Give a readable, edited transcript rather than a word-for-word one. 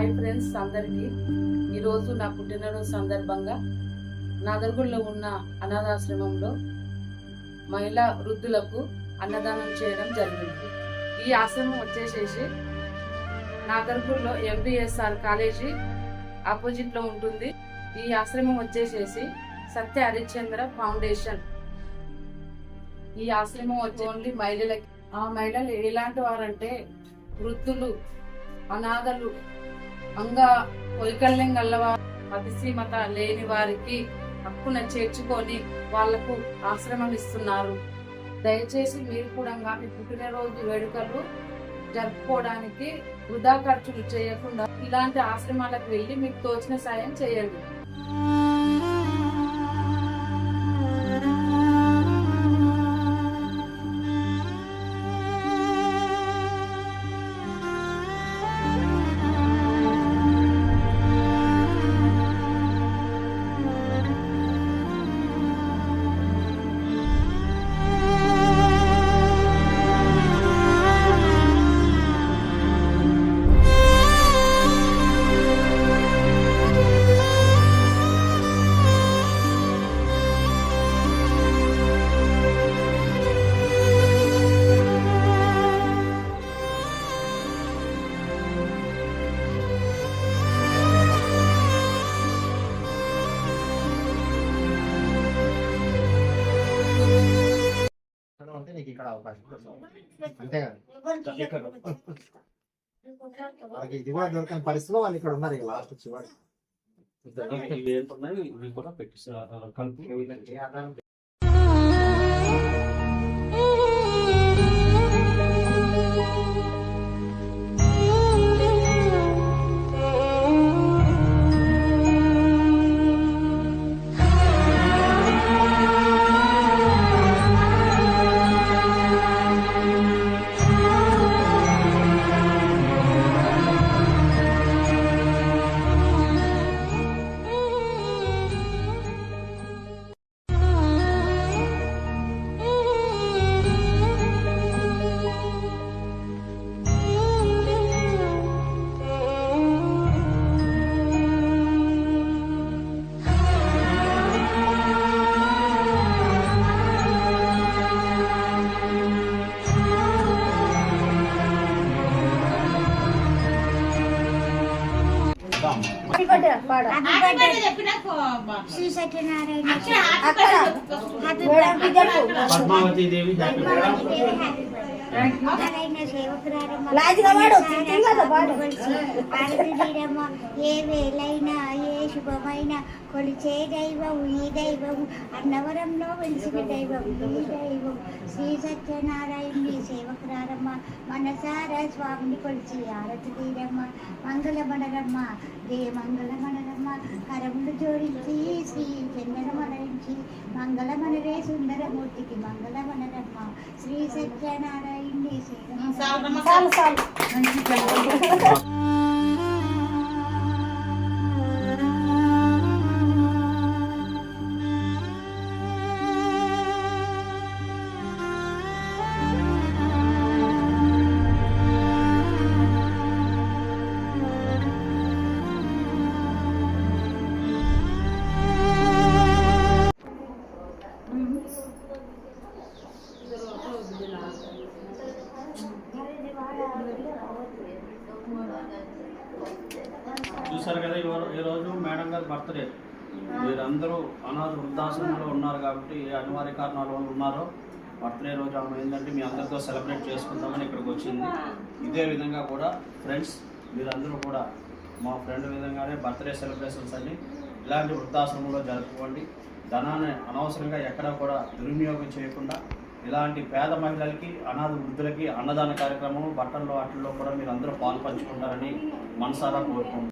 Hi friends అందరికీ ఈరోజు నా పుట్టినరోజు సందర్భంగా నాదర్గుల్లో ఉన్న అనాథాశ్రమంలో మహిళా వృద్ధులకు అన్నదానం చేయడం జరిగింది. ఈ ఆశ్రమం వచ్చేసేసి నాదర్గుల్లో ఎంబీఎస్ఆర్ కాలేజీ ఆపోజిట్ లో ఉంటుంది. ఈ ఆశ్రమం వచ్చేసేసి సత్య హరిశ్చంద్ర ఫౌండేషన్. ఈ ఆశ్రమం వచ్చి ఓన్లీ మహిళలకి. ఆ మహిళలు ఎలాంటి వారంటే వృద్ధులు, అనాథలు, వైకల్యం గలవారు, అతిసీమత లేని వారికి హక్కున చేర్చుకొని వాళ్లకు ఆశ్రమం ఇస్తున్నారు. దయచేసి మీరు కూడా మీ పుట్టినరోజు వేడుకలు జరుపుకోవడానికి వృధా ఖర్చులు చేయకుండా ఇలాంటి ఆశ్రమాలకు వెళ్ళి మీకు తోచిన సాయం చేయండి. ఇక్కడ అవకాశం అంతేగాని ఇది కూడా దొరకని పరిస్థితిలో వాళ్ళు ఇక్కడ ఉన్నారు. ఇక లాస్ట్ చివరి ఇవి కూడా పెట్టి శ్రీ సత్యనారాయణ పద్మావతి దేవి ఏ వేలైనా ఏ శుభమైన కొలిచే దైవం ఈ దైవం అన్నవరంలో వెలిసిన దైవం ఈ దైవం శ్రీ సత్యనారాయణుని సేవకురారమ్మ మనసారా స్వామిని కొలిచి ఆరతి తీరమ్మ మంగళమనరమ్మ జయ మంగళమనరమ్మ కరములు జోడించి శ్రీ చందనమరించి మంగళమనరే సుందరమూర్తికి మంగళమనరమ్మ శ్రీ సత్యనారాయణుని సేవ. చూసారు కదా, ఈరోజు మేడం గారి బర్త్డే. మీరందరూ అనాథ వృద్ధాశ్రమంలో ఉన్నారు కాబట్టి ఏ అనివార్య కారణాల వల్ల ఉన్నారో బర్త్డే రోజు ఆమె ఏంటంటే మీ అందరితో సెలబ్రేట్ చేసుకుందామని ఇక్కడికి వచ్చింది. ఇదే విధంగా కూడా ఫ్రెండ్స్ మీరందరూ కూడా మా ఫ్రెండ్ విధంగానే బర్త్డే సెలబ్రేషన్స్ అన్ని ఇలాంటి వృద్ధాశ్రమంలో జరుపుకోండి. ధనాన్ని అనవసరంగా ఎక్కడా కూడా దుర్వినియోగం చేయకుండా ఇలాంటి పేద మహిళలకి, అనాథ వృద్ధులకి అన్నదాన కార్యక్రమం బట్టల్లో వాటిల్లో కూడా మీరు అందరూ పాలు పంచుకుంటారని మనసారా కోరుకుంటున్నాను.